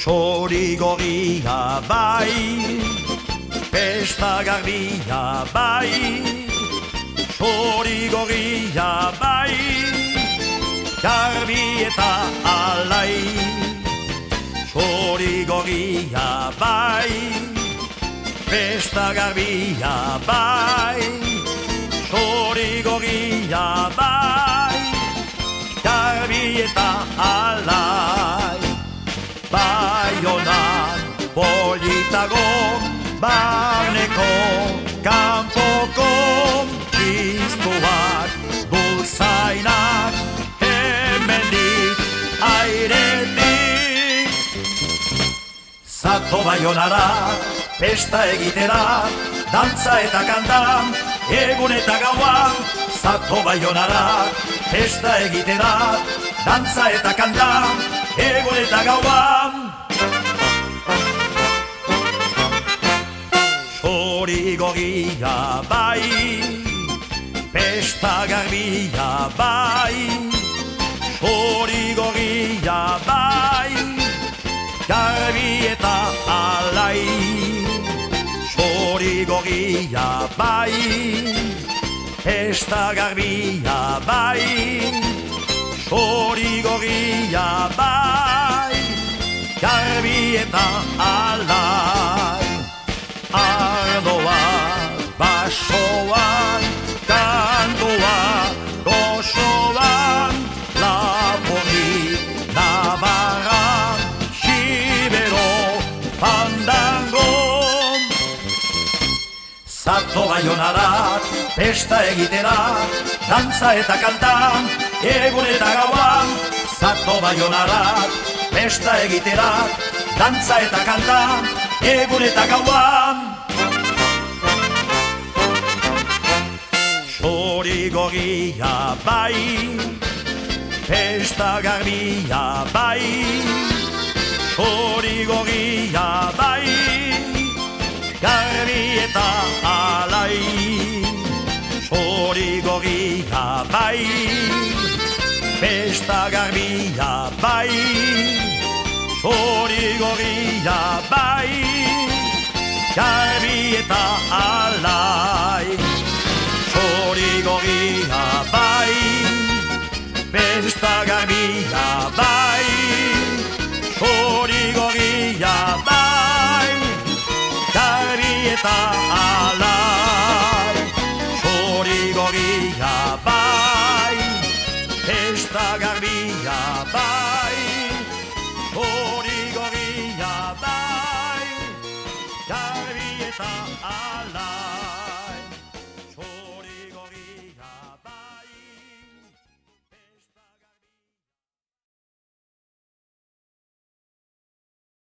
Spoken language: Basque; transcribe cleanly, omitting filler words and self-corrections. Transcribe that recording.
Sori gorria bai, pesta garbia bai, sori gorria bai, garbi eta alai. Sori gorria bai, pesta garbia bai, sori gorria bai, garbi eta alai. Baionan politago, barneko, kanpoko, txistuak, dulzainak, hemendik, airetik. Zato Baionara, pesta egitera, dantza eta kantan, egun eta gauan. Zato Baionara, pesta egitera, dantza eta kantan, egun eta gauan. Sori gorria bai, pesta garbia bai, sori gorria bai, garbi eta alai. Sori gorria bai, pesta garbia bai, sori gorria bai, garbi eta alai. Ardoa, basoan, kantoa, gozoan, laponi, nabarran, xibero, fandangon. Zato Baionara, pesta egitera, dantza eta kantan, egun eta gauan. Zato Baionara, pesta egitera, dantza eta kantan, egun eta gauan. Sori gorria bai, pesta garbia bai, sori gorria bai, garbi eta alai. Sori gorria bai, pesta garbia bai, sori gorria bai, garbi eta alai. Sori gorria bai, pesta garbia bai, sori gorria bai, garbi eta alai. Sori gorria bai, pesta garbia bai, sori gorria bai, garbi eta alai.